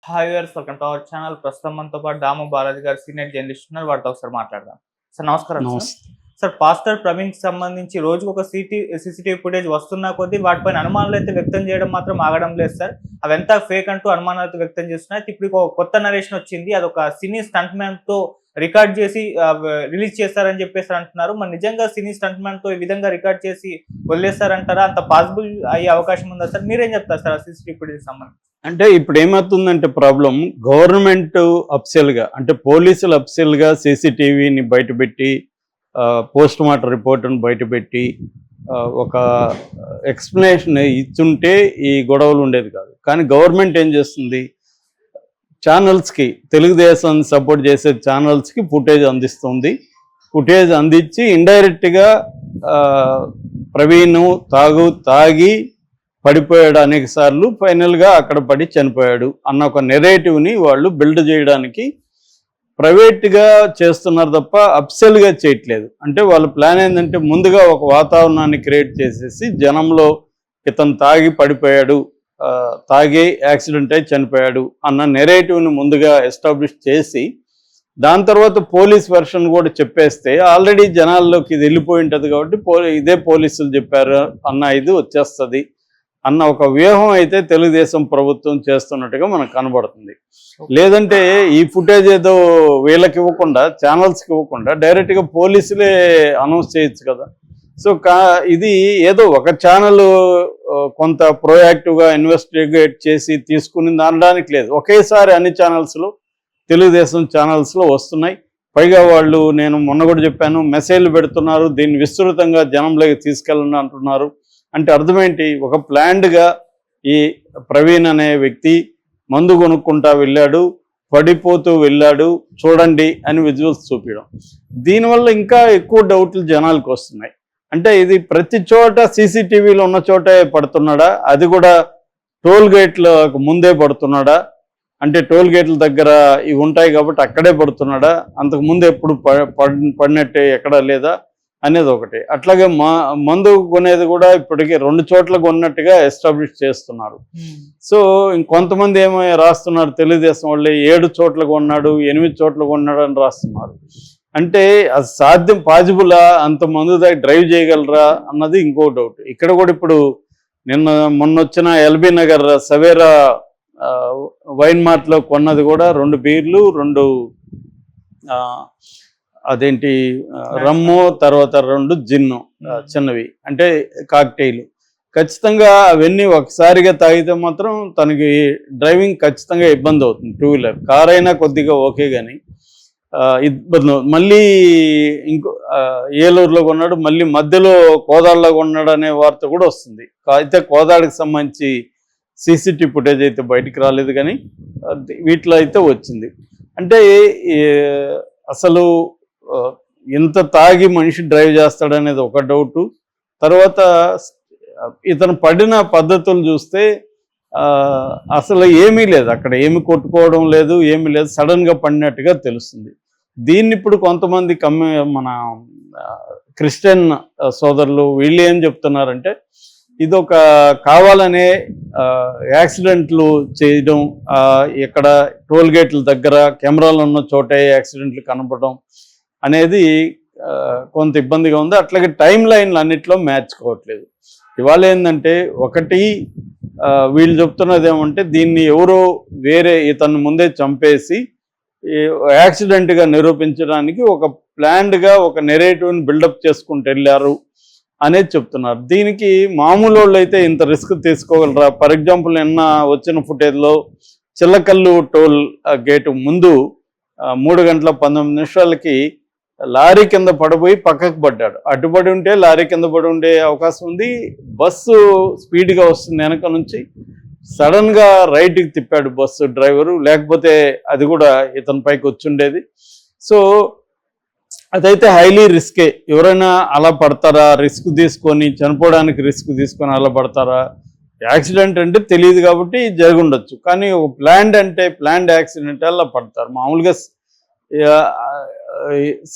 Hi viewers, welcome to our channel. ప్రస్తుతం మనతో పాటు దాము బాలాజీ గారు సీనియర్ జర్నలిస్ట్ ఉన్నారు. వారితో ఒకసారి మాట్లాడదాం. సార్ నమస్కారం. నమస్తే. సార్ పాస్టర్ ప్రవీణ్కి సంబంధించి రోజుకు ఒక సీసీటీవీ ఫుటేజ్ వస్తున్నా కొద్దీ వాటిపైన అనుమానాలు అయితే వ్యక్తం చేయడం మాత్రం ఆగడం లేదు సార్. అవంతా ఫేక్ అంటూ అనుమానాలు అయితే వ్యక్తం చేస్తున్నాయి. ఇప్పుడు ఒక కొత్త నరేషన్ వచ్చింది, అదొక సినీ స్టంట్ మ్యాన్ తో రికార్డ్ చేసి రిలీజ్ చేస్తారని చెప్పేసి అంటున్నారు. మరి నిజంగా సినీ స్టంట్ మ్యాన్ తో ఈ విధంగా రికార్డ్ చేసి వదిలేస్తారంటారా? అంత పాసిబుల్ అయ్యే అవకాశం ఉందా సార్? మీరేం చెప్తారు సార్ ఆ సీసీటీవీ ఫుటేజ్ సంబంధించి? అంటే ఇప్పుడు ఏమవుతుందంటే ప్రాబ్లం, గవర్నమెంట్ అఫ్సియల్గా అంటే పోలీసులు అఫ్సియల్గా సీసీటీవీని బయటపెట్టి పోస్ట్ మార్టం రిపోర్ట్ని బయటపెట్టి ఒక ఎక్స్ప్లెనేషన్ ఇచ్చుంటే ఈ గొడవలు ఉండేది కాదు. కానీ గవర్నమెంట్ ఏం చేస్తుంది, ఛానల్స్కి, తెలుగుదేశం సపోర్ట్ చేసే ఛానల్స్కి ఫుటేజ్ అందిస్తుంది. ఫుటేజ్ అందించి ఇండైరెక్ట్గా ప్రవీణ్ తాగి పడిపోయాడు అనేక సార్లు, ఫైనల్గా అక్కడ పడి చనిపోయాడు అన్న ఒక నెరేటివ్ని వాళ్ళు బిల్డ్ చేయడానికి ప్రైవేట్గా చేస్తున్నారు తప్ప అఫ్సియల్గా చేయట్లేదు. అంటే వాళ్ళ ప్లాన్ ఏంటంటే ముందుగా ఒక వాతావరణాన్ని క్రియేట్ చేసేసి జనంలో ఇతను తాగి పడిపోయాడు, తాగి యాక్సిడెంట్ అయి చనిపోయాడు అన్న నెరేటివ్ని ముందుగా ఎస్టాబ్లిష్ చేసి దాని తర్వాత పోలీస్ వెర్షన్ కూడా చెప్పేస్తే ఆల్రెడీ జనాల్లోకి ఇది వెళ్ళిపోయి ఉంటుంది కాబట్టి ఇదే పోలీసులు చెప్పారు అన్న ఇది వచ్చేస్తుంది అన్న ఒక వ్యూహం అయితే తెలుగుదేశం ప్రభుత్వం చేస్తున్నట్టుగా మనకు కనబడుతుంది. లేదంటే ఈ ఫుటేజ్ ఏదో వీళ్ళకి ఇవ్వకుండా, ఛానల్స్కి ఇవ్వకుండా డైరెక్ట్గా పోలీసులే అనౌన్స్ చేయొచ్చు కదా. సో ఇది ఏదో ఒక ఛానల్ కొంత ప్రోయాక్టివ్గా ఇన్వెస్టిగేట్ చేసి తీసుకుని అనడానికి లేదు. ఒకేసారి అన్ని ఛానల్స్లో, తెలుగుదేశం ఛానల్స్లో వస్తున్నాయి. పైగా వాళ్ళు, నేను మొన్న కూడా చెప్పాను, మెసేజ్లు పెడుతున్నారు, దీన్ని విస్తృతంగా జనంలోకి తీసుకెళ్ళండి అంటున్నారు. అంటే అర్థమేంటి, ఒక ప్లాన్డ్గా ఈ ప్రవీణ్ అనే వ్యక్తి మందు కొనుక్కుంటా వెళ్ళాడు, పడిపోతూ వెళ్ళాడు, చూడండి అని విజువల్స్ చూపించడం. దీనివల్ల ఇంకా ఎక్కువ డౌట్లు జనాలకు వస్తున్నాయి. అంటే ఇది ప్రతి చోట సీసీటీవీలో ఉన్న చోటే పడుతున్నాడా, అది కూడా టోల్ గేట్లకు ముందే పడుతున్నాడా, అంటే టోల్ గేట్ల దగ్గర ఇవి ఉంటాయి కాబట్టి అక్కడే పడుతున్నాడా, అంతకుముందు ఎప్పుడు పడినట్టే ఎక్కడా లేదా అనేది ఒకటి. అట్లాగే మందు కొనేది కూడా ఇప్పటికీ 2 చోట్ల కొన్నట్టుగా ఎస్టాబ్లిష్ చేస్తున్నారు. సో ఇంకొంతమంది ఏమో రాస్తున్నారు, తెలుగుదేశం వాళ్ళు 7 చోట్ల కొన్నాడు, 8 చోట్ల కొన్నాడు అని రాస్తున్నారు. అంటే అది సాధ్యం, పాజిబులా? అంత మందు దగ్గర డ్రైవ్ చేయగలరా అన్నది ఇంకో డౌట్. ఇక్కడ కూడా ఇప్పుడు మొన్న వచ్చిన ఎల్బీ నగర్ సవేరా వైన్ మార్ట్లో కొన్నది కూడా 2 బీర్లు, 2 అదేంటి రమ్ము, తర్వాత 2 జిన్ను చిన్నవి, అంటే కాక్టైల్. ఖచ్చితంగా అవన్నీ ఒకసారిగా తాగితే మాత్రం తనకి డ్రైవింగ్ ఖచ్చితంగా ఇబ్బంది అవుతుంది. 2 వీలర్, కార్ అయినా కొద్దిగా ఓకే, కానీ ఇబ్బంది. మళ్ళీ ఇంకో ఏలూరులో కొన్నాడు, మళ్ళీ మధ్యలో కోదాడలో కొన్నాడు అనే వార్త కూడా వస్తుంది. అయితే కోదాడికి సంబంధించి సీసీటీవీ ఫుటేజ్ అయితే బయటికి రాలేదు, కానీ వీటిలో అయితే వచ్చింది. అంటే అసలు ఇంత తాగి మనిషి డ్రైవ్ చేస్తాడనేది ఒక డౌటు. తర్వాత ఇతను పడిన పద్ధతులు చూస్తే అసలు ఏమీ లేదు, అక్కడ ఏమి కొట్టుకోవడం లేదు, ఏమీ లేదు, సడన్గా పడినట్టుగా తెలుస్తుంది. దీన్ని ఇప్పుడు కొంతమంది మన క్రిస్టియన్ సోదరులు వీళ్ళు ఏం చెప్తున్నారంటే, ఇదొక కావాలనే యాక్సిడెంట్లు చేయడం, ఇక్కడ టోల్ గేట్ల దగ్గర కెమెరాలు ఉన్న చోటే యాక్సిడెంట్లు కనపడడం అనేది కొంత ఇబ్బందిగా ఉంది. అట్లాగే టైం లైన్లు అన్నిట్లో మ్యాచ్ కావట్లేదు. ఇవాళ ఏంటంటే, ఒకటి వీళ్ళు చెప్తున్నది ఏమంటే, దీన్ని ఎవరో వేరే ఇతను ముందే చంపేసి యాక్సిడెంట్గా నిరూపించడానికి ఒక ప్లాన్డ్గా ఒక నెరేటివ్ని బిల్డప్ చేసుకుంటూ వెళ్ళారు అనేది చెప్తున్నారు. దీనికి మామూలు వాళ్ళు అయితే ఇంత రిస్క్ తీసుకోగలరా? ఫర్ ఎగ్జాంపుల్ నిన్న వచ్చిన ఫుటేజ్లో చిల్లకల్లు టోల్ గేటు ముందు 3:19 లారీ కింద పడిపోయి పక్కకు పడ్డాడు. అడ్డుపడి ఉంటే లారీ కింద పడి ఉండే అవకాశం ఉంది. బస్సు స్పీడ్గా వస్తుంది వెనక నుంచి, సడన్గా రైట్కి తిప్పాడు బస్సు డ్రైవరు, లేకపోతే అది కూడా ఇతని పైకి వచ్చుండేది. సో అదైతే హైలీ రిస్కే. ఎవరైనా అలా పడతారా? రిస్క్ తీసుకొని, చనిపోవడానికి రిస్క్ తీసుకొని అలా పడతారా? యాక్సిడెంట్ అంటే తెలియదు కాబట్టి జరిగి ఉండొచ్చు, కానీ ఒక ప్లాన్డ్ యాక్సిడెంట్ అలా పడతారు. మామూలుగా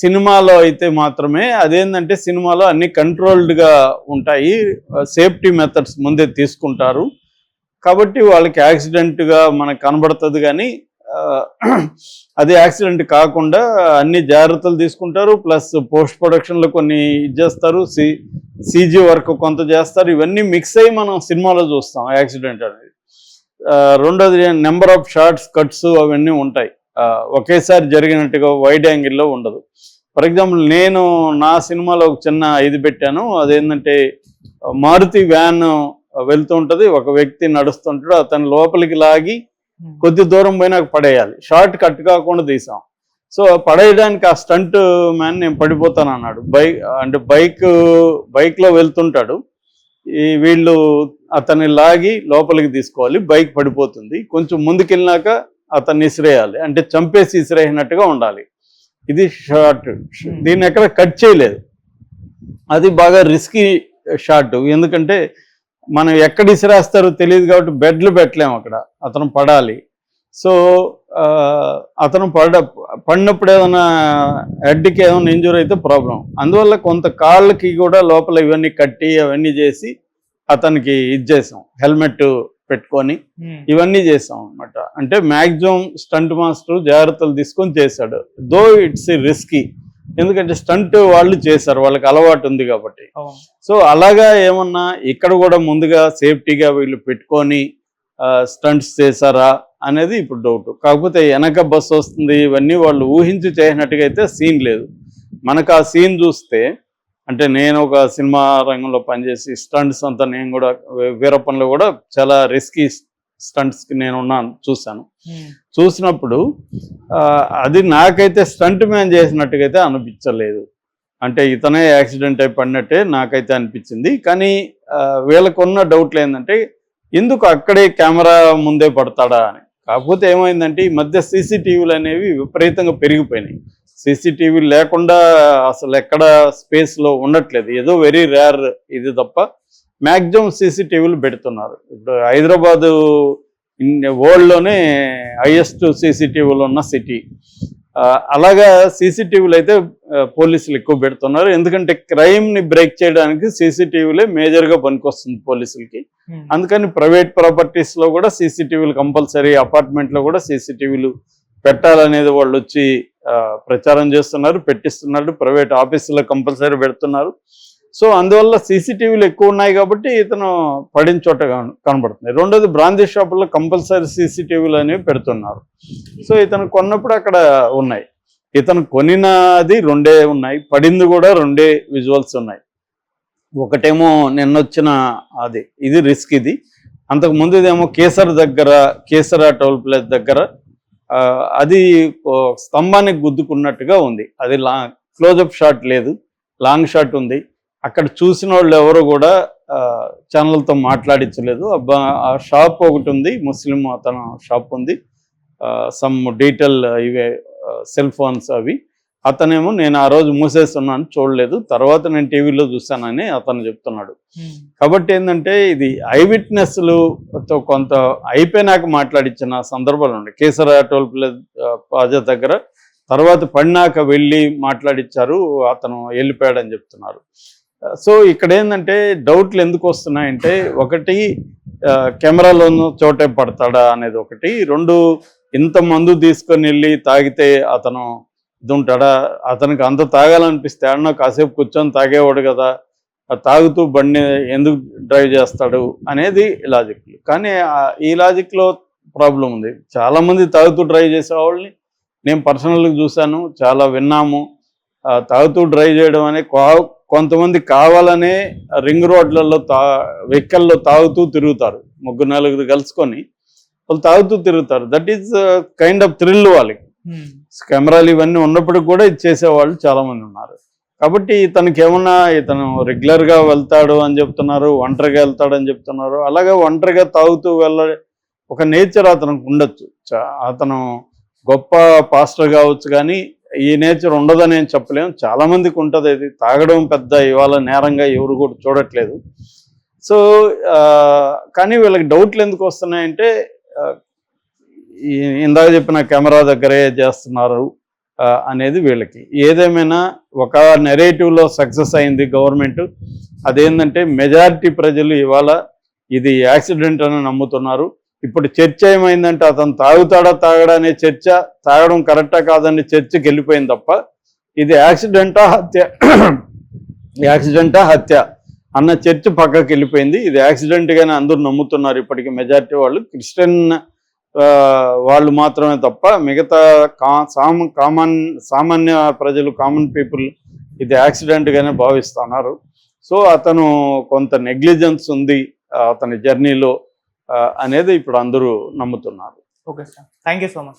సినిమాలో అయితే మాత్రమే అదేంటంటే, సినిమాలో అన్ని కంట్రోల్డ్గా ఉంటాయి, సేఫ్టీ మెథడ్స్ ముందే తీసుకుంటారు. కాబట్టి వాళ్ళకి యాక్సిడెంట్గా మనకు కనబడుతుంది. కానీ అది యాక్సిడెంట్ కాకుండా అన్ని జాగ్రత్తలు తీసుకుంటారు. ప్లస్ పోస్ట్ ప్రొడక్షన్లో కొన్ని చేస్తారు, సీజీ వర్క్ కొంత చేస్తారు. ఇవన్నీ మిక్స్ అయ్యి మనం సినిమాలో చూస్తాం యాక్సిడెంట్ అనేది. రెండోది నెంబర్ ఆఫ్ షార్ట్స్, కట్స్ అవన్నీ ఉంటాయి. ఒకేసారి జరిగినట్టుగా వైడ్ యాంగిల్లో ఉండదు. ఫర్ ఎగ్జాంపుల్ నేను నా సినిమాలో ఒక చిన్న ఇది పెట్టాను. అదేంటంటే మారుతి వ్యాన్ వెళ్తూ ఉంటుంది, ఒక వ్యక్తి నడుస్తుంటాడు, అతను లోపలికి లాగి కొద్ది దూరం పోయినా పడేయాలి. షార్ట్ కట్ కాకుండా తీసాం. సో పడేయడానికి ఆ స్టంట్ మ్యాన్ నేను పడిపోతాను అన్నాడు. బైక్లో వెళ్తుంటాడు, వీళ్ళు అతన్ని లాగి లోపలికి తీసుకోవాలి, బైక్ పడిపోతుంది. కొంచెం ముందుకెళ్ళినాక అతన్ని ఇసిరేయాలి, అంటే చంపేసి ఇసిరేసినట్టుగా ఉండాలి. ఇది షార్ట్. దీన్ని ఎక్కడ కట్ చేయలేదు. అది బాగా రిస్కీ షాట్, ఎందుకంటే మనం ఎక్కడ ఇసిరేస్తారో తెలియదు కాబట్టి బెడ్లు పెట్టలేము అక్కడ, అతను పడాలి. సో అతను పడినప్పుడు ఏదైనా హెడ్కి ఏదైనా ఇంజూర్ అయితే ప్రాబ్లం. అందువల్ల కొంత కాళ్ళకి కూడా లోపల ఇవన్నీ కట్టి అవన్నీ చేసి అతనికి ఇది చేసాం, హెల్మెట్ పెట్టుకొని ఇవన్నీ చేసాం అనమాట. అంటే మ్యాక్సిమం స్టంట్ మాస్టర్ జాగ్రత్తలు తీసుకొని చేశాడు. దో ఇట్స్ రిస్కీ, ఎందుకంటే స్టంట్ వాళ్ళు చేశారు, వాళ్ళకి అలవాటు ఉంది కాబట్టి. సో అలాగా ఏమన్నా ఇక్కడ కూడా ముందుగా సేఫ్టీగా వీళ్ళు పెట్టుకొని స్టంట్స్ చేశారా అనేది ఇప్పుడు డౌట్. కాకపోతే వెనక బస్సు వస్తుంది, ఇవన్నీ వాళ్ళు ఊహించి చేసినట్టుగా అయితే సీన్ లేదు. మనకు ఆ సీన్ చూస్తే, అంటే నేను ఒక సినిమా రంగంలో పనిచేసి స్టంట్స్ అంతా నేను కూడా వీరప్పన్లో కూడా చాలా రిస్కీ స్టంట్స్కి నేను చూశాను. చూసినప్పుడు అది నాకైతే స్టంట్ మ్యాన్ చేసినట్టుగా అయితే అనిపించలేదు. అంటే ఇతనే యాక్సిడెంట్ అయి పడినట్టే నాకైతే అనిపించింది. కానీ వీళ్ళకున్న డౌట్లు ఏంటంటే ఎందుకు అక్కడే కెమెరా ముందే పడతాడా అని. కాకపోతే ఏమైందంటే ఈ మధ్య సీసీటీవీలు అనేవి విపరీతంగా పెరిగిపోయినాయి. సీసీటీవీ లేకుండా అసలు ఎక్కడ స్పేస్లో ఉండట్లేదు, ఏదో వెరీ రేర్ ఇది తప్ప మ్యాక్సిమం సీసీటీవీలు పెడుతున్నారు. ఇప్పుడు హైదరాబాదు వరల్డ్లోనే హైయెస్ట్ సీసీటీవీలు ఉన్న సిటీ. అలాగా సీసీటీవీలు అయితే పోలీసులు ఎక్కువ పెడుతున్నారు, ఎందుకంటే క్రైమ్ని బ్రేక్ చేయడానికి సీసీటీవీలే మేజర్గా పనికొస్తుంది పోలీసులకి. అందుకని ప్రైవేట్ ప్రాపర్టీస్లో కూడా సీసీటీవీలు కంపల్సరీ, అపార్ట్మెంట్లో కూడా సీసీటీవీలు పెట్టాలనేది వాళ్ళు వచ్చి ప్రచారం చేస్తున్నారు, పెట్టిస్తున్నారు. ప్రైవేట్ ఆఫీసులో కంపల్సరీ పెడుతున్నారు. సో అందువల్ల సీసీటీవీలు ఎక్కువ ఉన్నాయి కాబట్టి ఇతను పడిన చోట కనబడుతుంది. రెండోది బ్రాందీ షాపుల్లో కంపల్సరీ సీసీటీవీలు అనేవి పెడుతున్నారు. సో ఇతను కొన్నప్పుడు అక్కడ ఉన్నాయి. ఇతను కొనినది 2 ఉన్నాయి, పడింది కూడా 2 విజువల్స్ ఉన్నాయి. ఒకటేమో నిన్నొచ్చిన అది, ఇది రిస్క్. ఇది అంతకుముందు ఇదేమో కేసరా టోల్ ప్లేస్ దగ్గర అది స్తంభానికి గుద్దుకున్నట్టుగా ఉంది. అది క్లోజప్ షాట్ లేదు, లాంగ్ షాట్ ఉంది. అక్కడ చూసిన వాళ్ళు ఎవరు కూడా ఛానల్తో మాట్లాడించలేదు. ఆ షాప్ ఒకటి ఉంది, ముస్లిం అతను షాప్ ఉంది, సమ్ డీటెయిల్ ఇవే సెల్ ఫోన్స్ అవి. అతనేమో నేను ఆ రోజు మూసేస్తున్నాను, చూడలేదు, తర్వాత నేను టీవీలో చూశానని అతను చెప్తున్నాడు. కాబట్టి ఏంటంటే ఇది ఐ విట్నెస్లతో కొంత అయిపోయినాక మాట్లాడించిన సందర్భాలు ఉన్నాయి. కేసరా టోల్ ప్లాజా దగ్గర తర్వాత పడినాక వెళ్ళి మాట్లాడించారు, అతను వెళ్ళిపోయాడని చెప్తున్నారు. సో ఇక్కడ ఏంటంటే డౌట్లు ఎందుకు వస్తున్నాయంటే, ఒకటి కెమెరాలో చోటే పడతాడా అనేది ఒకటి, 2 ఇంత మందు తీసుకొని వెళ్ళి తాగితే అతను ఇది ఉంటాడా, అతనికి అంత తాగాలనిపిస్తే ఆడనో కాసేపు కూర్చొని తాగేవాడు కదా, తాగుతూ బండి ఎందుకు డ్రైవ్ చేస్తాడు అనేది లాజిక్. కానీ ఈ లాజిక్లో ప్రాబ్లం ఉంది. చాలామంది తాగుతూ డ్రైవ్ చేసే వాళ్ళని నేను పర్సనల్గా చూశాను, చాలా విన్నాము. తాగుతూ డ్రైవ్ చేయడం అనే కొంతమంది కావాలనే రింగ్ రోడ్లలో వెహికల్లో తాగుతూ తిరుగుతారు, 3-4 కలుసుకొని వాళ్ళు తాగుతూ తిరుగుతారు. That is kind of thrill వాళ్ళకి. కెమెరాలు ఇవన్నీ ఉన్నప్పటికి కూడా ఇది చేసేవాళ్ళు చాలామంది ఉన్నారు. కాబట్టి ఇతనికి ఏమన్నా ఇతను రెగ్యులర్గా వెళ్తాడు అని చెప్తున్నారు, ఒంటరిగా వెళ్తాడు అని చెప్తున్నారు. అలాగే ఒంటరిగా తాగుతూ ఒక నేచర్ అతనికి ఉండొచ్చు. అతను గొప్ప పాస్టర్ కావచ్చు, కానీ ఈ నేచర్ ఉండదని ఏం చెప్పలేము. చాలామందికి ఉంటుంది. ఇది తాగడం పెద్ద ఇవాళ నేరంగా ఎవరు కూడా చూడట్లేదు. సో కానీ వీళ్ళకి డౌట్లు ఎందుకు వస్తున్నాయంటే, ఇందాక చెప్పిన కెమెరా దగ్గరే చేస్తున్నారు అనేది వీళ్ళకి. ఏదేమైనా ఒక నెరేటివ్లో సక్సెస్ అయింది గవర్నమెంట్. అదేంటంటే మెజారిటీ ప్రజలు ఇవాళ ఇది యాక్సిడెంట్ అని నమ్ముతున్నారు. ఇప్పుడు చర్చ ఏమైందంటే అతను తాగడా అనే చర్చ, తాగడం కరెక్టా కాదని చర్చకి వెళ్ళిపోయింది తప్ప ఇది యాక్సిడెంటా హత్య అన్న చర్చ పక్కకి వెళ్ళిపోయింది. ఇది యాక్సిడెంట్గానే అందరూ నమ్ముతున్నారు ఇప్పటికీ మెజారిటీ వాళ్ళు. క్రిస్టియన్ వాళ్ళు మాత్రమే తప్ప మిగతా సామాన్య ప్రజలు, కామన్ పీపుల్ ఇది యాక్సిడెంట్గానే భావిస్తున్నారు. సో అతను కొంత నెగ్లిజెన్స్ ఉంది అతని జర్నీలో అనేది ఇప్పుడు అందరూ నమ్ముతున్నారు. Okay sir, thank you so much.